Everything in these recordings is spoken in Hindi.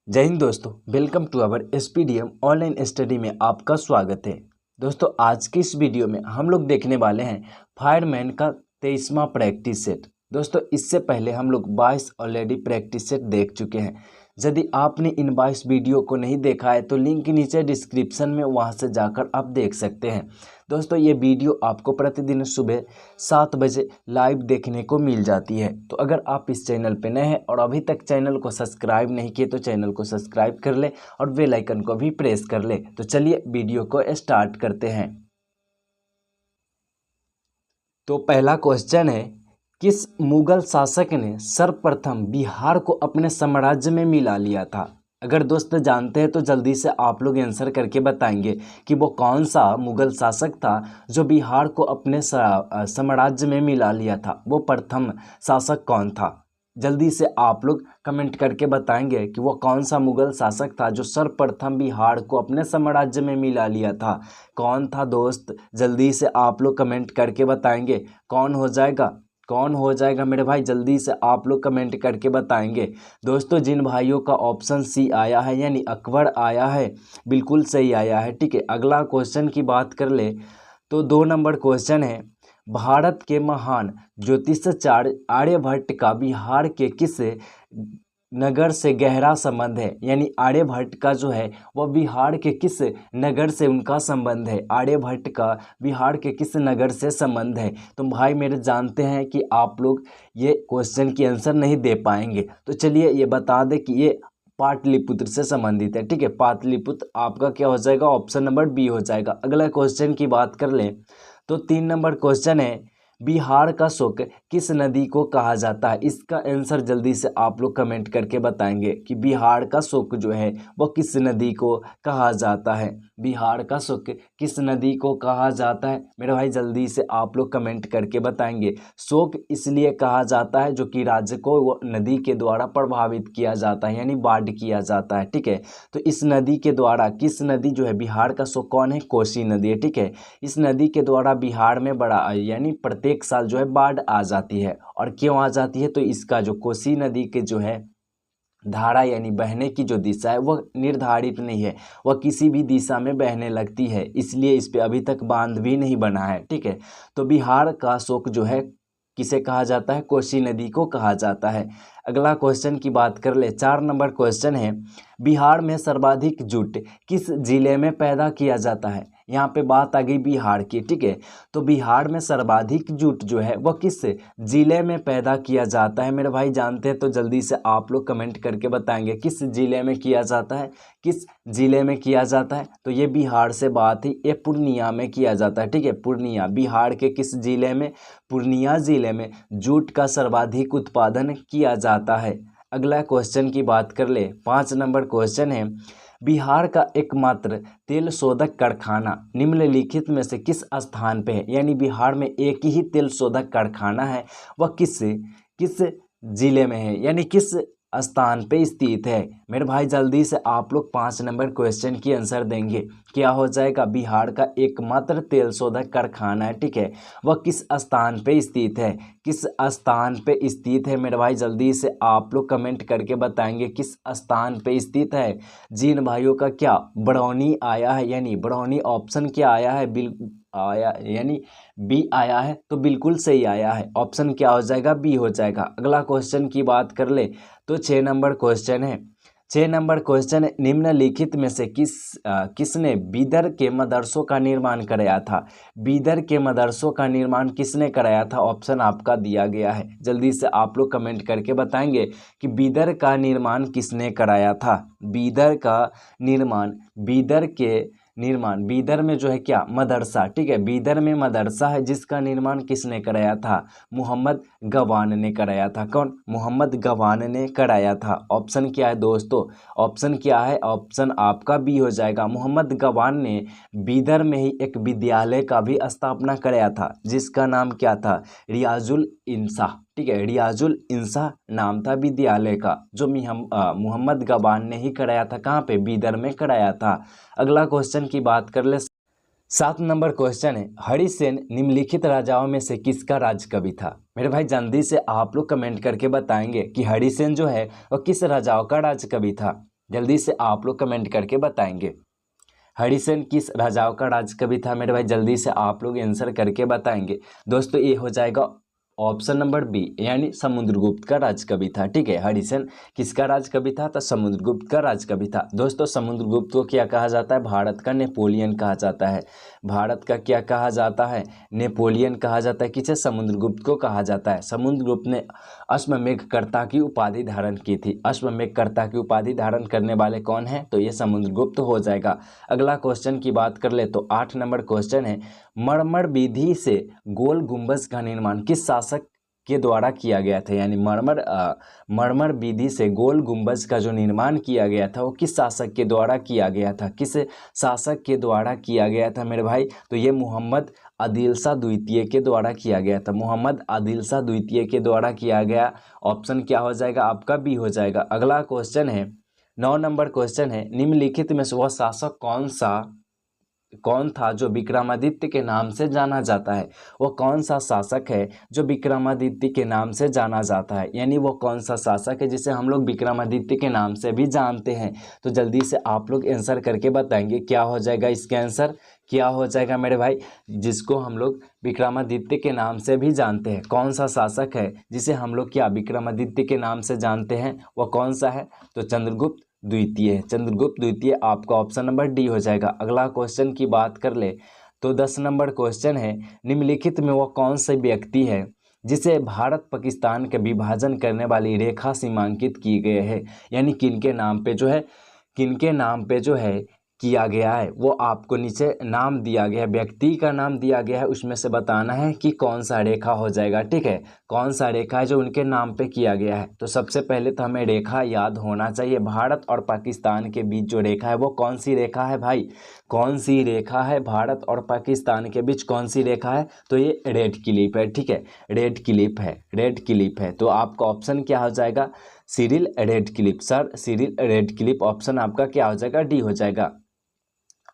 जय हिंद दोस्तों, welcome to our SPDM online study में आपका स्वागत है। दोस्तों, आज की इस वीडियो में हम लोग देखने वाले हैं फायरमैन का 23वां प्रैक्टिस सेट। दोस्तों, इससे पहले हम लोग 22 ऑलरेडी प्रैक्टिस सेट देख चुके हैं। यदि आपने इन 22 वीडियो को नहीं देखा है तो लिंक नीचे डिस्क्रिप्शन में वहां से जाकर आप देख सकते हैं। दोस्तों, ये वीडियो आपको प्रतिदिन सुबह 7 बजे लाइव देखने को मिल जाती है। तो अगर आप इस चैनल पे नए हैं और अभी तक चैनल को सब्सक्राइब नहीं किए तो चैनल को सब्सक्राइब कर ले और बेल आइकन को भी प्रेस कर ले। तो चलिए वीडियो को स्टार्ट करते हैं। तो पहला क्वेश्चन है, किस मुगल शासक ने सर्वप्रथम बिहार को अपने साम्राज्य में मिला लिया था? अगर दोस्त जानते हैं तो जल्दी से आप लोग आंसर करके बताएंगे कि वो कौन सा मुगल शासक था जो बिहार को अपने साम्राज्य में मिला लिया था। वो प्रथम शासक कौन था? जल्दी से आप लोग कमेंट करके बताएंगे कि वो कौन सा मुगल शासक था जो सर्वप्रथम बिहार को अपने साम्राज्य में मिला लिया था। कौन था दोस्त? जल्दी से आप लोग कमेंट करके बताएंगे कौन हो जाएगा। कौन हो जाएगा मेरे भाई? जल्दी से आप लोग कमेंट करके बताएंगे। दोस्तों, जिन भाइयों का ऑप्शन सी आया है यानी अकबर आया है, बिल्कुल सही आया है। ठीक है, अगला क्वेश्चन की बात कर ले तो 2 नंबर क्वेश्चन है, भारत के महान ज्योतिषाचार्य आर्यभट्ट का बिहार के किस नगर से गहरा संबंध है? यानी आर्यभट्ट का जो है वह बिहार के किस नगर से उनका संबंध है? आर्यभट्ट का बिहार के किस नगर से संबंध है? तो भाई मेरे जानते हैं कि आप लोग ये क्वेश्चन की आंसर नहीं दे पाएंगे, तो चलिए ये बता दें कि ये पाटलिपुत्र से संबंधित है। ठीक है, पाटलिपुत्र आपका क्या हो जाएगा? ऑप्शन नंबर बी हो जाएगा। अगला क्वेश्चन की बात कर लें तो 3 नंबर क्वेश्चन है, बिहार का शोक किस नदी को कहा जाता है? इसका आंसर जल्दी से आप लोग कमेंट करके बताएंगे कि बिहार का शोक जो है वो किस नदी को कहा जाता है। बिहार का शोक किस नदी को कहा जाता है? मेरे भाई जल्दी से आप लोग कमेंट करके बताएंगे। शोक इसलिए कहा जाता है जो कि राज्य को वो नदी के द्वारा प्रभावित किया जाता है, यानी बाढ़ किया जाता है। ठीक है, तो इस नदी के द्वारा किस नदी जो है बिहार का शोक कौन है? कोसी नदी है। ठीक है, इस नदी के द्वारा बिहार में बड़ा यानी प्रत्येक साल जो है बाढ़ आ जाती है। और क्यों आ जाती है? तो इसका जो कोसी नदी के जो है धारा यानी बहने की जो दिशा है वह निर्धारित नहीं है, वह किसी भी दिशा में बहने लगती है, इसलिए इस पे अभी तक बांध भी नहीं बना है। ठीक है, तो बिहार का शोक जो है किसे कहा जाता है? कोसी नदी को कहा जाता है। अगला क्वेश्चन की बात कर ले, 4 नंबर क्वेश्चन है, बिहार में सर्वाधिक जूट किस जिले में पैदा किया जाता है? यहाँ पे बात आ गई बिहार की। ठीक है, तो बिहार में सर्वाधिक जूट जो है वह किस जिले में पैदा किया जाता है? मेरे भाई जानते हैं तो जल्दी से आप लोग कमेंट करके बताएंगे किस जिले में किया जाता है, किस जिले में किया जाता है। तो ये बिहार से बात ही, ये पूर्णिया में किया जाता है। ठीक है, पूर्णिया, बिहार के किस जिले में? पूर्णिया जिले में जूट का सर्वाधिक उत्पादन किया जाता है। अगला क्वेश्चन की बात कर ले, 5 नंबर क्वेश्चन है, बिहार का एकमात्र तेल शोधक कारखाना निम्नलिखित में से किस स्थान पे है? यानी बिहार में एक ही तेल शोधक कारखाना है, वह किस किस जिले में है, यानी किस स्थान पे स्थित है? मेरे भाई जल्दी से आप लोग 5 नंबर क्वेश्चन की आंसर देंगे। क्या हो जाएगा? बिहार का एकमात्र तेल शोधक कारखाना है, ठीक है, वह किस स्थान पे स्थित है? किस स्थान पे स्थित है? मेरे भाई जल्दी से आप लोग कमेंट करके बताएंगे किस स्थान पे स्थित है। जिन भाइयों का क्या बरौनी आया है, यानी बरौनी ऑप्शन क्या आया है? आया यानी बी आया है, तो बिल्कुल सही आया है। ऑप्शन क्या हो जाएगा? बी हो जाएगा। अगला क्वेश्चन की बात कर ले तो 6 नंबर क्वेश्चन है। 6 नंबर क्वेश्चन, निम्नलिखित में से किसने बीदर के मदरसों का निर्माण कराया था? बीदर के मदरसों का निर्माण किसने कराया था? ऑप्शन आपका दिया गया है, जल्दी से आप लोग कमेंट करके बताएंगे कि बीदर का निर्माण किसने कराया था। बीदर का निर्माण, बीदर में जो है क्या मदरसा, ठीक है, बीदर में मदरसा है जिसका निर्माण किसने कराया था? मोहम्मद गवान ने कराया था। कौन? मोहम्मद गवान ने कराया था। ऑप्शन क्या है दोस्तों? ऑप्शन क्या है? ऑप्शन आपका बी हो जाएगा। मोहम्मद गवान ने बीदर में ही एक विद्यालय का भी स्थापना कराया था जिसका नाम क्या था? रियाजुल इंसा। ठीक है, रियाजुल इंसा नाम था विद्यालय का, जो मोहम्मद गवान ने ही कराया था। कहाँ पे? बीदर में कराया था। अगला क्वेश्चन की बात कर ले, 7 नंबर क्वेश्चन है, हरिसेन निम्नलिखित राजाओं में से किसका राजकवि था? मेरे भाई जल्दी से आप लोग कमेंट करके बताएंगे कि हरिसेन जो है वह किस राजाओं का राजकवि था। जल्दी से आप लोग कमेंट करके बताएंगे। हरिसेन किस राजाओं का राज कवि था मेरे भाई? जल्दी से आप लोग आंसर करके बताएंगे। दोस्तों ये हो जाएगा ऑप्शन नंबर बी, यानी समुद्रगुप्त का राजकवि था। ठीक है, हरिसेन किसका राजकवि था? तो समुद्रगुप्त का राजकवि था। दोस्तों समुद्रगुप्त को क्या कहा जाता है? भारत का नेपोलियन कहा जाता है। भारत का क्या कहा जाता है? नेपोलियन कहा जाता है। किसे? समुद्रगुप्त को कहा जाता है। समुद्रगुप्त ने अश्वमेधकर्ता की उपाधि धारण की थी। अश्वमेधकर्ता की उपाधि धारण करने वाले कौन है? तो ये समुद्रगुप्त हो जाएगा। अगला क्वेश्चन की बात कर ले तो 8 नंबर क्वेश्चन है, मरमर विधि से गोल गुंबज का निर्माण किस शासक के द्वारा किया गया था? यानी मरमर विधि से गोल गुंबज का जो निर्माण किया गया था वो किस शासक के द्वारा किया गया था? किस शासक के द्वारा किया गया था मेरे भाई? तो ये मोहम्मद आदिल शाह द्वितीय के द्वारा किया गया था। मोहम्मद आदिल शाह द्वितीय के द्वारा किया गया। ऑप्शन क्या हो जाएगा आपका? बी हो जाएगा। अगला क्वेश्चन है 9 नंबर क्वेश्चन है, निम्नलिखित में से वह शासक कौन था जो विक्रमादित्य के नाम से जाना जाता है? वो कौन सा शासक है जो विक्रमादित्य के नाम से जाना जाता है? यानी वो कौन सा शासक है जिसे हम लोग विक्रमादित्य के नाम से भी जानते हैं? तो जल्दी से आप लोग आंसर करके बताएंगे। क्या हो जाएगा इसका आंसर? क्या हो जाएगा मेरे भाई? जिसको हम लोग विक्रमादित्य के नाम से भी जानते हैं, कौन सा शासक है जिसे हम लोग क्या विक्रमादित्य के नाम से जानते हैं? वो कौन सा है? तो चंद्रगुप्त द्वितीय है। चंद्रगुप्त द्वितीय आपका ऑप्शन नंबर डी हो जाएगा। अगला क्वेश्चन की बात कर ले तो 10 नंबर क्वेश्चन है, निम्नलिखित में वो कौन से व्यक्ति है जिसे भारत पाकिस्तान के विभाजन करने वाली रेखा सीमांकित की गई है? यानी किनके नाम पे जो है किया गया है, वो आपको नीचे नाम दिया गया है, व्यक्ति का नाम दिया गया है, उसमें से बताना है कि कौन सा रेखा हो जाएगा। ठीक है, कौन सा रेखा है जो उनके नाम पे किया गया है? तो सबसे पहले तो हमें रेखा याद होना चाहिए। भारत और पाकिस्तान के बीच जो रेखा है वो कौन सी रेखा है भाई? कौन सी रेखा है? भारत और पाकिस्तान के बीच कौन सी रेखा है? तो ये रेड क्लिफ है। ठीक है, रेड क्लिफ है। तो आपका ऑप्शन क्या हो जाएगा? Cyril Radcliffe. Sir Cyril Radcliffe option आपका क्या हो जाएगा? डी हो जाएगा।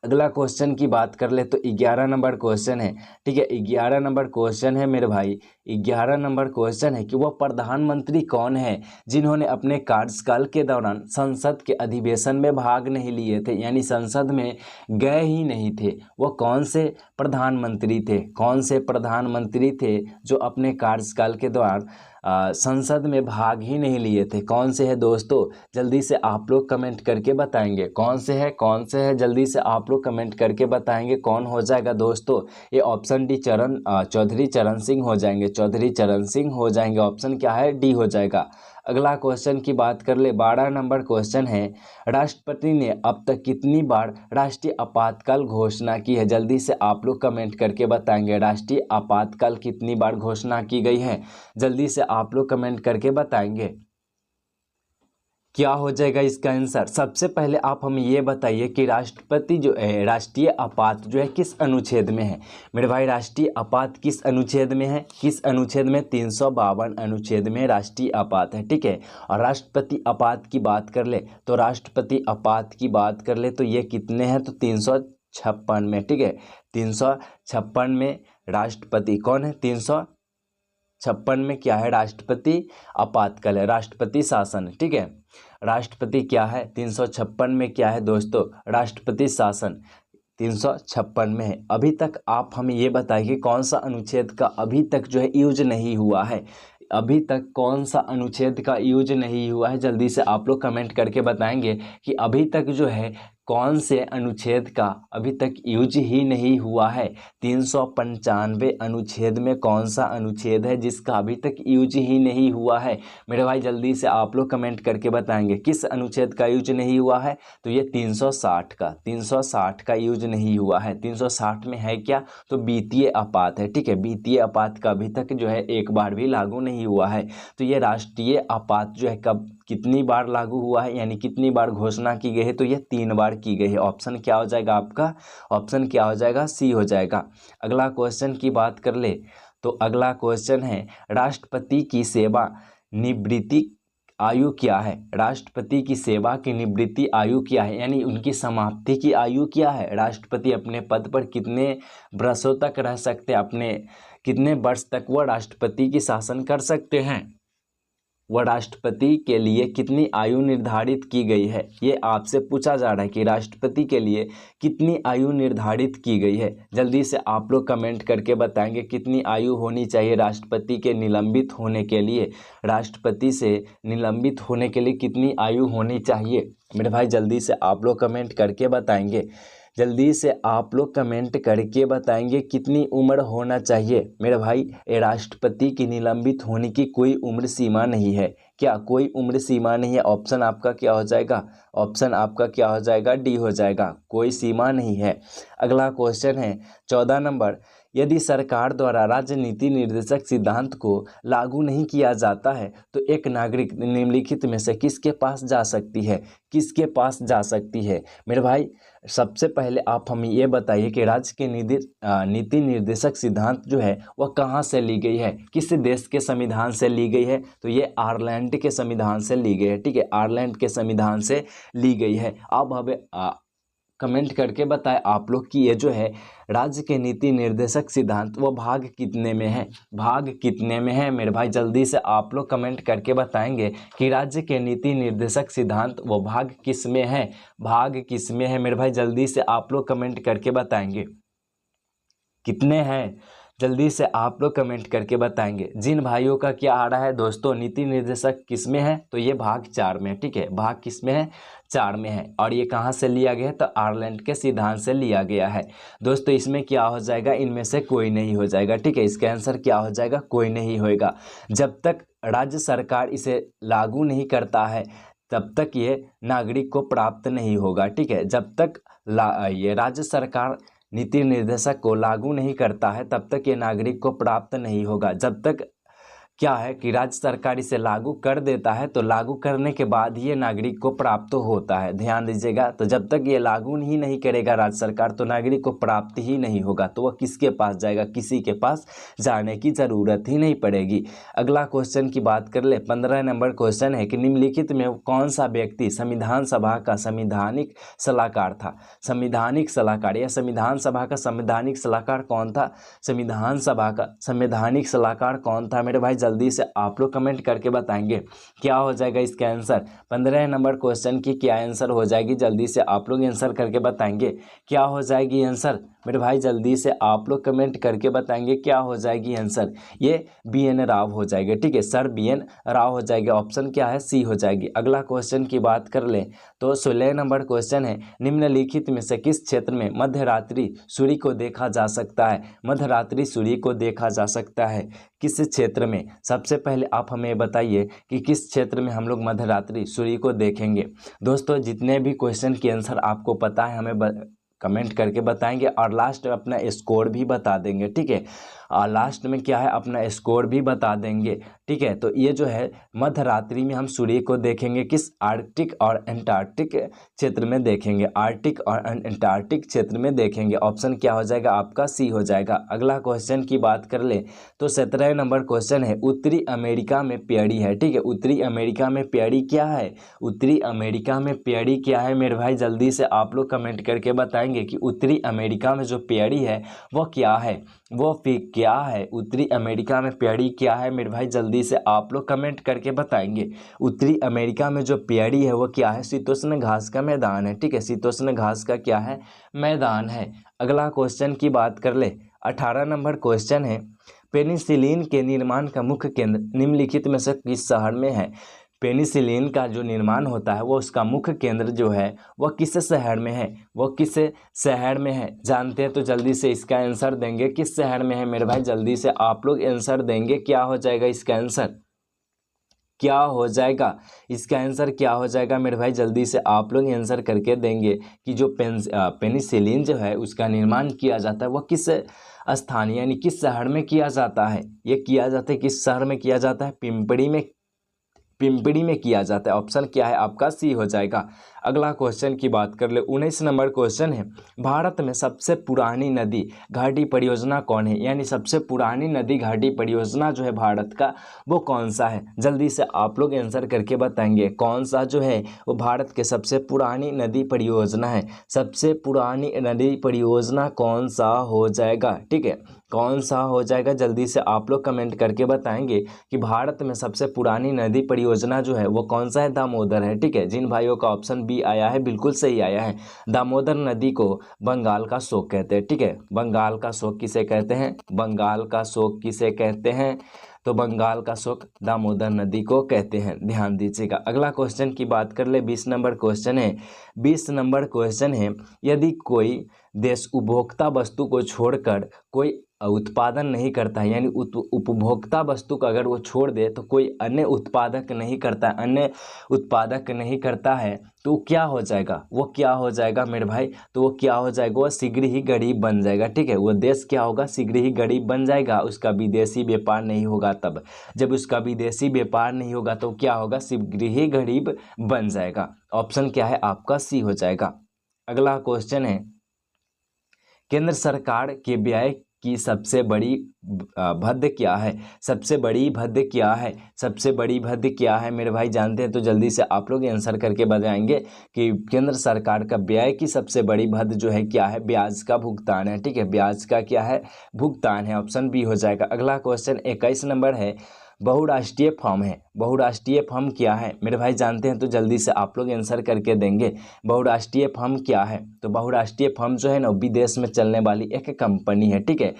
अगला क्वेश्चन की बात कर ले तो 11 नंबर क्वेश्चन है। ठीक है, 11 नंबर क्वेश्चन है मेरे भाई, 11 नंबर क्वेश्चन है कि वह प्रधानमंत्री कौन है जिन्होंने अपने कार्यकाल के दौरान संसद के अधिवेशन में भाग नहीं लिए थे? यानी संसद में गए ही नहीं थे। वो कौन से प्रधानमंत्री थे? कौन से प्रधानमंत्री थे जो अपने कार्यकाल के दौरान संसद में भाग ही नहीं लिए थे? कौन से है दोस्तों? जल्दी से आप लोग कमेंट करके बताएंगे कौन से है। जल्दी से आप लोग कमेंट करके बताएंगे कौन हो जाएगा दोस्तों। ये ऑप्शन डी चौधरी चरण सिंह हो जाएंगे। चौधरी चरण सिंह हो जाएंगे। ऑप्शन क्या है? डी हो जाएगा। अगला क्वेश्चन की बात कर ले, 12 नंबर क्वेश्चन है, राष्ट्रपति ने अब तक कितनी बार राष्ट्रीय आपातकाल घोषणा की है? जल्दी से आप लोग कमेंट करके बताएंगे राष्ट्रीय आपातकाल कितनी बार घोषणा की गई है? जल्दी से आप लोग कमेंट करके बताएंगे। क्या हो जाएगा इसका आंसर? सबसे पहले आप हमें ये बताइए कि राष्ट्रपति जो है, राष्ट्रीय आपात जो है किस अनुच्छेद में है मेरे भाई? राष्ट्रीय आपात किस अनुच्छेद में है? किस अनुच्छेद में? 352 अनुच्छेद में राष्ट्रीय आपात है। ठीक है, और राष्ट्रपति आपात की बात कर ले तो राष्ट्रपति आपात की बात कर ले तो ये कितने हैं? तो 356 में। ठीक है, 356 में राष्ट्रपति कौन है? 356 में क्या है? राष्ट्रपति आपातकाल है, राष्ट्रपति शासन। ठीक है, राष्ट्रपति क्या है? 356 में क्या है दोस्तों? राष्ट्रपति शासन 356 में है। अभी तक आप हमें ये बताइए कौन सा अनुच्छेद का अभी तक जो है यूज नहीं हुआ है? अभी तक कौन सा अनुच्छेद का यूज नहीं हुआ है? जल्दी से आप लोग कमेंट करके बताएंगे कि अभी तक जो है कौन से अनुच्छेद का अभी तक यूज ही नहीं हुआ है? 395 अनुच्छेद में कौन सा अनुच्छेद है जिसका अभी तक यूज ही नहीं हुआ है मेरे भाई? जल्दी से आप लोग कमेंट करके बताएंगे किस अनुच्छेद का यूज नहीं हुआ है? तो ये 360 का यूज नहीं हुआ है। 360 में है क्या? तो वित्तीय आपात है। ठीक है, वित्तीय आपात का अभी तक जो है एक बार भी लागू नहीं हुआ है। तो ये राष्ट्रीय आपात जो है कब कितनी बार लागू हुआ है, यानी कितनी बार घोषणा की गई है? तो ये 3 बार की गई है। ऑप्शन क्या हो जाएगा आपका? ऑप्शन क्या हो जाएगा? सी हो जाएगा। अगला क्वेश्चन की बात कर ले तो अगला क्वेश्चन है, राष्ट्रपति की सेवा निवृत्ति आयु क्या है? राष्ट्रपति की सेवा की निवृत्ति आयु क्या है? यानी उनकी समाप्ति की आयु क्या है? राष्ट्रपति अपने पद पर कितने वर्षों तक रह सकते हैं? अपने कितने वर्ष तक वह राष्ट्रपति की शासन कर सकते हैं? व राष्ट्रपति के लिए कितनी आयु निर्धारित की गई है। ये आपसे पूछा जा रहा है कि राष्ट्रपति के लिए कितनी आयु निर्धारित की गई है। जल्दी से आप लोग कमेंट करके बताएंगे कितनी आयु होनी चाहिए राष्ट्रपति के निलंबित होने के लिए। राष्ट्रपति से निलंबित होने के लिए कितनी आयु होनी चाहिए मेरे भाई, जल्दी से आप लोग कमेंट करके बताएंगे। जल्दी से आप लोग कमेंट करके बताएंगे कितनी उम्र होना चाहिए मेरे भाई। राष्ट्रपति की निलंबित होने की कोई उम्र सीमा नहीं है। क्या कोई उम्र सीमा नहीं है? ऑप्शन आपका क्या हो जाएगा? ऑप्शन आपका क्या हो जाएगा? डी हो जाएगा, कोई सीमा नहीं है। अगला क्वेश्चन है 14 नंबर, यदि सरकार द्वारा राजनीति निर्देशक सिद्धांत को लागू नहीं किया जाता है तो एक नागरिक निम्नलिखित में से किसके पास जा सकती है? किसके पास जा सकती है मेरे भाई? सबसे पहले आप हमें ये बताइए कि राज्य के नीति निर्देशक सिद्धांत जो है वह कहाँ से ली गई है, किस देश के संविधान से ली गई है? तो ये आयरलैंड के संविधान से ली गई है। ठीक है, आयरलैंड के संविधान से ली गई है। अब हमें कमेंट करके बताएं आप लोग कि ये जो है राज्य के नीति निर्देशक सिद्धांत वो भाग कितने में है? भाग कितने में है मेरे भाई? जल्दी से आप लोग कमेंट करके बताएंगे कि राज्य के नीति निर्देशक सिद्धांत वो भाग किस में है? भाग किस में है मेरे भाई? जल्दी से आप लोग कमेंट करके बताएंगे कितने हैं। जल्दी से आप लोग कमेंट करके बताएंगे। जिन भाइयों का क्या आ रहा है दोस्तों, नीति निर्देशक किस में है? तो ये भाग 4 में। ठीक है, भाग किस में है? 4 में है। और ये कहाँ से लिया गया है? तो आयरलैंड के सिद्धांत से लिया गया है। दोस्तों इसमें क्या हो जाएगा? इनमें से कोई नहीं हो जाएगा। ठीक है, इसका आंसर क्या हो जाएगा? कोई नहीं होएगा। जब तक राज्य सरकार इसे लागू नहीं करता है तब तक ये नागरिक को प्राप्त नहीं होगा। ठीक है, जब तक ये राज्य सरकार नीति निर्देशक को लागू नहीं करता है तब तक ये नागरिक को प्राप्त नहीं होगा। जब तक क्या है कि राज्य सरकार इसे लागू कर देता है तो लागू करने के बाद ये नागरिक को प्राप्त होता है। ध्यान दीजिएगा, तो जब तक ये लागू ही नहीं करेगा राज्य सरकार तो नागरिक को प्राप्त ही नहीं होगा। तो वह किसके पास जाएगा? किसी के पास जाने की ज़रूरत ही नहीं पड़ेगी। अगला क्वेश्चन की बात कर ले। 15 नंबर क्वेश्चन है कि निम्नलिखित में कौन सा व्यक्ति संविधान सभा का संवैधानिक सलाहकार था? संवैधानिक सलाहकार या संविधान सभा का संवैधानिक सलाहकार कौन था? संविधान सभा का संवैधानिक सलाहकार कौन था मेरे भाई? जल्दी से आप लोग कमेंट करके बताएंगे क्या हो जाएगा इसका आंसर। 15 नंबर क्वेश्चन की क्या आंसर हो जाएगी? जल्दी से आप लोग आंसर करके बताएंगे क्या हो जाएगी आंसर मेरे भाई। जल्दी से आप लोग कमेंट करके बताएंगे क्या हो जाएगी आंसर। ये BN राव हो जाएगा। ठीक है, सर BN राव हो जाएगा। ऑप्शन क्या है? सी हो जाएगी। अगला क्वेश्चन की बात कर ले तो 16 नंबर क्वेश्चन है, निम्नलिखित में से किस क्षेत्र में मध्यरात्रि सूर्य को देखा जा सकता है? मध्यरात्रि सूर्य को देखा जा सकता है किस क्षेत्र में? सबसे पहले आप हमें बताइए कि किस क्षेत्र में हम लोग मध्यरात्रि सूर्य को देखेंगे। दोस्तों जितने भी क्वेश्चन के आंसर आपको पता है हमें कमेंट करके बताएंगे और लास्ट में अपना स्कोर भी बता देंगे। ठीक है, और लास्ट में क्या है? अपना स्कोर भी बता देंगे। ठीक है, तो ये जो है मध्यरात्रि में हम सूर्य को देखेंगे किस? आर्कटिक और अंटार्कटिक क्षेत्र में देखेंगे। आर्कटिक और अंटार्कटिक क्षेत्र में देखेंगे। ऑप्शन क्या हो जाएगा आपका? सी हो जाएगा। अगला क्वेश्चन की बात कर ले तो 17 नंबर क्वेश्चन है, उत्तरी अमेरिका में पेड़ी है। ठीक है, उत्तरी अमेरिका में पेड़ी क्या है? उत्तरी अमेरिका में पेड़ी क्या है मेरे भाई? जल्दी से आप लोग कमेंट करके बताएंगे कि उत्तरी अमेरिका में जो पेड़ी है वो क्या है? वो फिर क्या है? उत्तरी अमेरिका में पेड़ी क्या है मेरे भाई? जल्दी से आप लोग कमेंट करके बताएंगे। उत्तरी अमेरिका में जो पेड़ी है वो क्या है? शीतोष्ण घास का मैदान है। ठीक है, शीतोष्ण घास का क्या है? मैदान है। अगला क्वेश्चन की बात कर ले। 18 नंबर क्वेश्चन है, पेनिसिलिन के निर्माण का मुख्य केंद्र निम्नलिखित में से किस शहर में है? पेनिसिलिन का जो निर्माण होता है वो उसका मुख्य केंद्र जो है वह किस शहर में है? वो किस शहर में है जानते हैं? तो जल्दी से इसका आंसर देंगे किस शहर में है मेरे भाई। जल्दी से आप लोग आंसर देंगे क्या हो जाएगा इसका आंसर? क्या हो जाएगा इसका आंसर? क्या हो जाएगा मेरे भाई? जल्दी से आप लोग आंसर करके देंगे कि जो पेनिसिलिन जो है उसका निर्माण किया जाता है वह किस स्थान यानी किस शहर में किया जाता है? ये किया जाता है किस शहर में किया जाता है? पिंपरी में किया जाता है। ऑप्शन क्या है आपका? सी हो जाएगा। अगला क्वेश्चन की बात कर ले। 19 नंबर क्वेश्चन है, भारत में सबसे पुरानी नदी घाटी परियोजना कौन है? यानी सबसे पुरानी नदी घाटी परियोजना जो है भारत का वो कौन सा है? जल्दी से आप लोग आंसर करके बताएंगे कौन सा जो है वो भारत के सबसे पुरानी नदी परियोजना है। सबसे पुरानी नदी परियोजना कौन सा हो जाएगा? ठीक है, कौन सा हो जाएगा, जल्दी से आप लोग कमेंट करके बताएंगे कि भारत में सबसे पुरानी नदी परियोजना जो है वो कौन सा है, दामोदर है। ठीक है, जिन भाइयों का ऑप्शन बी आया है बिल्कुल सही आया है। दामोदर नदी को बंगाल का शोक कहते हैं। ठीक है, बंगाल का शोक किसे कहते हैं, बंगाल का शोक किसे कहते हैं, तो बंगाल का शोक दामोदर नदी को कहते हैं, ध्यान दीजिएगा। अगला क्वेश्चन की बात कर ले, 20 नंबर क्वेश्चन है। 20 नंबर क्वेश्चन है, यदि कोई देश उपभोक्ता वस्तु को छोड़कर कोई उत्पादन नहीं करता है, यानी उपभोक्ता वस्तु को अगर वो छोड़ दे तो कोई अन्य उत्पादक नहीं करता, अन्य उत्पादक नहीं करता है, तो क्या हो जाएगा, वो क्या हो जाएगा मेरे भाई, तो वो क्या हो जाएगा, वो शीघ्र ही गरीब बन जाएगा। ठीक है, वो देश क्या होगा, शीघ्र ही गरीब बन जाएगा। उसका विदेशी व्यापार नहीं होगा, तब जब उसका विदेशी व्यापार नहीं होगा तो क्या होगा, शीघ्र ही गरीब बन जाएगा। ऑप्शन क्या है आपका, सी हो जाएगा। अगला क्वेश्चन है, केंद्र सरकार के व्यय की सबसे बड़ी भद्द क्या है, सबसे बड़ी भद्द क्या है, सबसे बड़ी भद्द क्या है मेरे भाई, जानते हैं तो जल्दी से आप लोग आंसर करके बताएंगे कि केंद्र सरकार का व्यय की सबसे बड़ी भद्द जो है क्या है, ब्याज का भुगतान है। ठीक है, ब्याज का क्या है, भुगतान है, ऑप्शन बी हो जाएगा। अगला क्वेश्चन 21 नंबर है, बहुराष्ट्रीय फर्म है। बहुराष्ट्रीय फर्म क्या है मेरे भाई, जानते हैं तो जल्दी से आप लोग आंसर करके देंगे। बहुराष्ट्रीय फर्म क्या है, तो बहुराष्ट्रीय फर्म जो है ना विदेश में चलने वाली एक कंपनी है। ठीक है,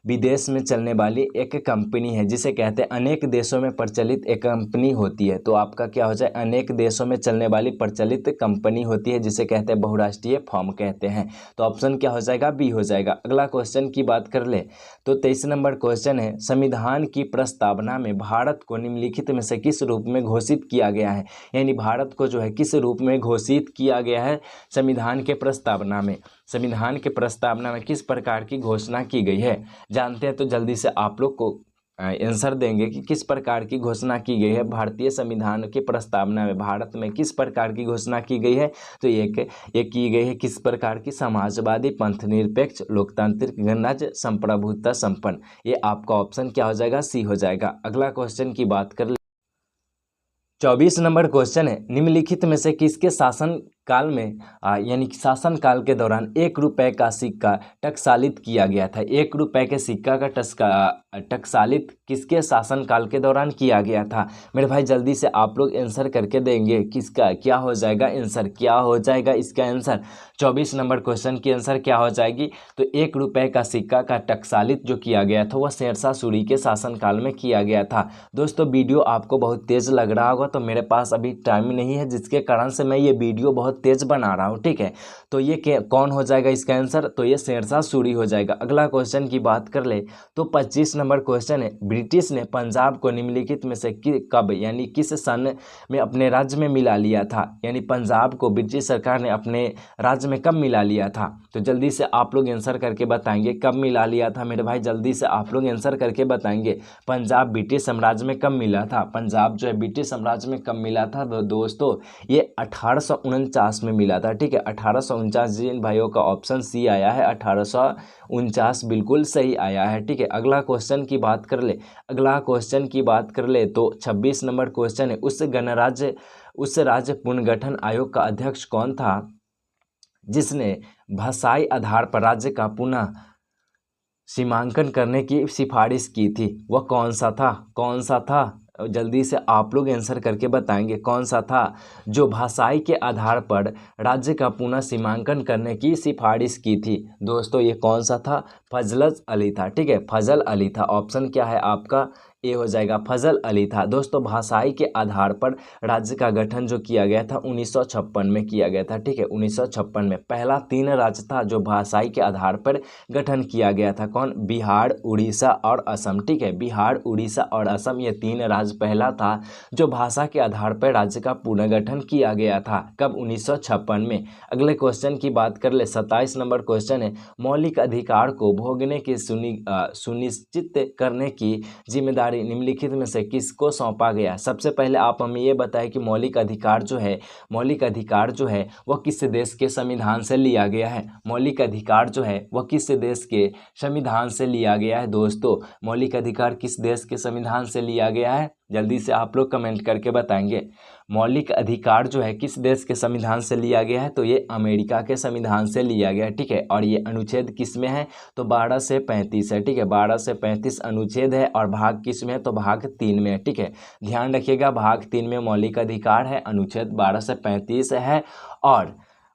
विदेश में चलने वाली एक कंपनी है जिसे कहते हैं, अनेक देशों में प्रचलित एक कंपनी होती है, तो आपका क्या हो जाए, अनेक देशों में चलने वाली प्रचलित कंपनी होती है जिसे कहते हैं बहुराष्ट्रीय फर्म कहते हैं, तो ऑप्शन क्या हो जाएगा, बी हो जाएगा। अगला क्वेश्चन की बात कर ले तो 23 नंबर क्वेश्चन है, संविधान की प्रस्तावना में भारत को निम्नलिखित में से किस रूप में घोषित किया गया है, यानी भारत को जो है किस रूप में घोषित किया गया है संविधान के प्रस्तावना में, संविधान के प्रस्तावना में किस प्रकार की घोषणा की गई है, जानते हैं तो जल्दी से आप लोग को आंसर देंगे कि किस प्रकार की घोषणा की गई है भारतीय संविधान की प्रस्तावना में, भारत में किस प्रकार की घोषणा की गई है, तो ये की गई है किस प्रकार की, समाजवादी, पंथ निरपेक्ष, लोकतांत्रिक, गणराज्य, संप्रभुता संपन्न, ये आपका ऑप्शन क्या हो जाएगा, सी हो जाएगा। अगला क्वेश्चन की बात कर ले, 24 नंबर क्वेश्चन है, निम्नलिखित में से किसके शासन काल में यानी कि शासन काल के दौरान 1 रुपए का सिक्का टकसालित किया गया था, 1 रुपए के सिक्का का टकसालित किसके शासन काल के दौरान किया गया था मेरे भाई, जल्दी से आप लोग आंसर करके देंगे, किसका क्या हो जाएगा आंसर, क्या हो जाएगा इसका आंसर। 24 नंबर क्वेश्चन की आंसर क्या हो जाएगी, तो 1 रुपए का सिक्का का टकसालित जो किया गया था वह शेरशाह सूरी के शासन काल में किया गया था। दोस्तों वीडियो आपको बहुत तेज लग रहा होगा, तो मेरे पास अभी टाइम नहीं है जिसके कारण से मैं ये वीडियो बहुत तेज बना रहा हूँ। ठीक है, तो ये कौन हो जाएगा इसका आंसर, तो ये शेरशाह सूरी हो जाएगा। अगला क्वेश्चन की बात कर ले तो 25 नंबर क्वेश्चन है, ब्रिटिश ने पंजाब को निम्नलिखित में से कब यानी किस सन में अपने राज्य में मिला लिया था, यानी पंजाब को ब्रिटिश सरकार ने अपने राज्य में कब मिला लिया था, तो जल्दी से आप लोग आंसर करके बताएंगे कब मिला लिया था मेरे भाई, जल्दी से आप लोग आंसर करके बताएंगे। पंजाब ब्रिटिश साम्राज्य में कब मिला था, पंजाब जो है ब्रिटिश साम्राज्य में कब मिला था दोस्तों, ये 1849 में मिला था। ठीक है, 1849, जिन भाइयों का ऑप्शन सी आया है 1849 बिल्कुल सही आया है। ठीक है, अगला क्वेश्चन की बात कर ले, अगला क्वेश्चन की बात कर ले तो 26 नंबर क्वेश्चन है, उस राज्य पुनर्गठन आयोग का अध्यक्ष कौन था जिसने भाषाई आधार पर राज्य का पुनः सीमांकन करने की सिफारिश की थी, वह कौन सा था, कौन सा था, जल्दी से आप लोग आंसर करके बताएंगे कौन सा था जो भाषाई के आधार पर राज्य का पुनः सीमांकन करने की सिफारिश की थी। दोस्तों ये कौन सा था, फजल अली था। ठीक है, फजल अली था, ऑप्शन क्या है आपका, ए हो जाएगा, फजल अली था। दोस्तों भाषाई के आधार पर राज्य का गठन जो किया गया था 1956 में किया गया था। ठीक है, 1956 में पहला 3 राज्य था जो भाषाई के आधार पर गठन किया गया था, कौन, बिहार, उड़ीसा और असम। ठीक है, बिहार, उड़ीसा और असम ये 3 राज्य पहला था जो भाषा के आधार पर राज्य का पुनर्गठन किया गया था, कब, 1956 में। अगले क्वेश्चन की बात कर ले, 27 नंबर क्वेश्चन है, मौलिक अधिकार को भोगने की सुनिश्चित करने की जिम्मेदारी निम्नलिखित में से किसको सौंपा गया। सबसे पहले आप हमें ये बताएं कि मौलिक अधिकार जो है वह किस देश के संविधान से लिया गया है, मौलिक अधिकार जो है वह किस देश के संविधान से लिया गया है। दोस्तों मौलिक अधिकार किस देश के संविधान से लिया गया है, जल्दी से आप लोग कमेंट करके बताएंगे। मौलिक अधिकार जो है किस देश के संविधान से लिया गया है, तो ये अमेरिका के संविधान से लिया गया है, ठीक है। और ये अनुच्छेद किस में है, तो 12 से 35 है, ठीक है। 12 से 35 अनुच्छेद है और भाग किस में है, तो भाग 3 में है, ठीक है। ध्यान रखिएगा, भाग 3 में मौलिक अधिकार है, अनुच्छेद 12 से 35 है।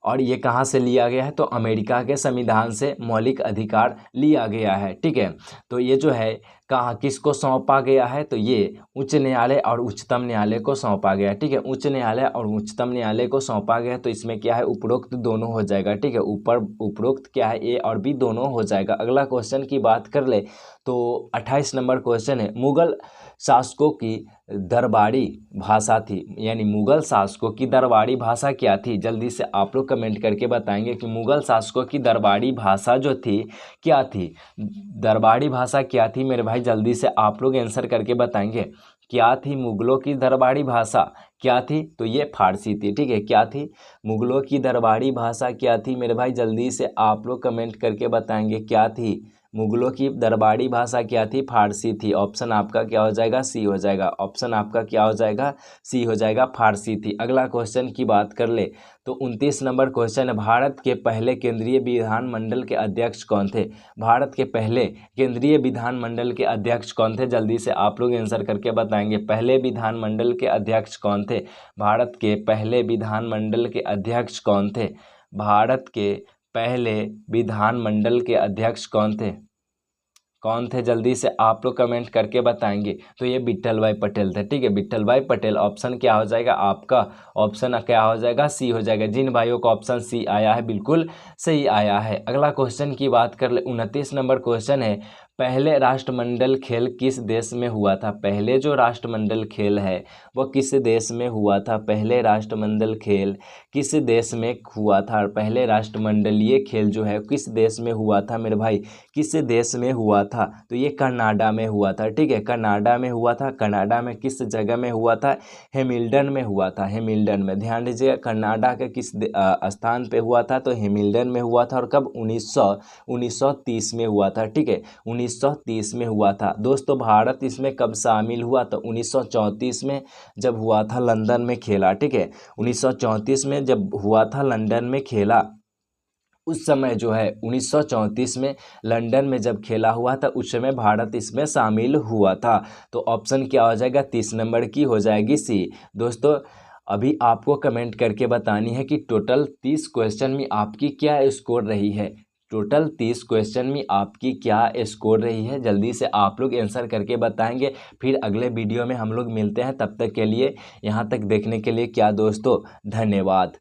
और ये कहाँ से लिया गया है, तो अमेरिका के संविधान से मौलिक अधिकार लिया गया है, ठीक है। तो ये जो है कहाँ किसको सौंपा गया है, तो ये उच्च न्यायालय और उच्चतम न्यायालय को सौंपा गया है, ठीक है। उच्च न्यायालय और उच्चतम न्यायालय को सौंपा गया है, तो इसमें क्या है, उपरोक्त दोनों हो जाएगा, ठीक है। ऊपर उपरोक्त क्या है, ए और बी दोनों हो जाएगा। अगला क्वेश्चन की बात कर ले तो 28 नंबर क्वेश्चन है, मुगल शासकों की दरबारी भाषा थी, यानी मुगल शासकों की दरबारी भाषा क्या थी। जल्दी से आप लोग कमेंट करके बताएंगे कि मुगल शासकों की दरबारी भाषा जो थी क्या थी, दरबारी भाषा क्या थी मेरे भाई। जल्दी से आप लोग आंसर करके बताएंगे क्या थी मुगलों की दरबारी भाषा, क्या थी, तो ये फारसी थी, ठीक है। क्या थी, मुगलों की दरबारी भाषा क्या थी मेरे भाई। जल्दी से आप लोग कमेंट करके बताएंगे क्या थी, मुगलों की दरबारी भाषा क्या थी, फारसी थी। ऑप्शन आपका क्या हो जाएगा, सी हो जाएगा। ऑप्शन आपका क्या हो जाएगा, सी हो जाएगा, फारसी थी। अगला क्वेश्चन की बात कर ले तो 29 नंबर क्वेश्चन है, भारत के पहले केंद्रीय विधानमंडल के अध्यक्ष कौन थे। भारत के पहले केंद्रीय विधानमंडल के अध्यक्ष कौन थे, जल्दी से आप लोग आंसर करके बताएंगे। पहले विधानमंडल के अध्यक्ष कौन थे, भारत के पहले विधानमंडल के अध्यक्ष कौन थे, भारत के पहले विधानमंडल के अध्यक्ष कौन थे जल्दी से आप लोग कमेंट करके बताएंगे। तो ये विट्ठल भाई पटेल थे, ठीक है। विट्ठल भाई पटेल। ऑप्शन क्या हो जाएगा आपका, ऑप्शन क्या हो जाएगा, सी हो जाएगा। जिन भाइयों को ऑप्शन सी आया है बिल्कुल सही आया है। अगला क्वेश्चन की बात कर ले, 29 नंबर क्वेश्चन है, पहले राष्ट्रमंडल खेल किस देश में हुआ था। पहले जो राष्ट्रमंडल खेल है वो किस देश में हुआ था, पहले राष्ट्रमंडल खेल किस देश में हुआ था। पहले राष्ट्रमंडलीय खेल जो है किस देश में हुआ था मेरे भाई, किस देश में हुआ था, तो ये कनाडा में हुआ था, ठीक है। कनाडा में हुआ था। कनाडा में किस जगह में हुआ था, हेमिल्टन में हुआ था, हेमिल्टन में। ध्यान दीजिएगा, कनाडा के किस स्थान पे हुआ था, तो हेमिल्टन में हुआ था। और कब, 1930 में हुआ था, ठीक है। 1930 में हुआ था दोस्तों। भारत इसमें कब शामिल हुआ, तो 1934 में जब हुआ था, लंदन में खेला, ठीक है। 1934 में जब हुआ था, लंदन में खेला। उस समय जो है 1934 में लंदन में जब खेला हुआ था, उस समय भारत इसमें शामिल हुआ था। तो ऑप्शन क्या हो जाएगा, 30 नंबर की हो जाएगी सी। दोस्तों अभी आपको कमेंट करके बतानी है कि टोटल 30 क्वेश्चन में आपकी क्या स्कोर रही है, टोटल 30 क्वेश्चन में आपकी क्या स्कोर रही है। जल्दी से आप लोग आंसर करके बताएंगे। फिर अगले वीडियो में हम लोग मिलते हैं, तब तक के लिए यहाँ तक देखने के लिए क्या दोस्तों, धन्यवाद।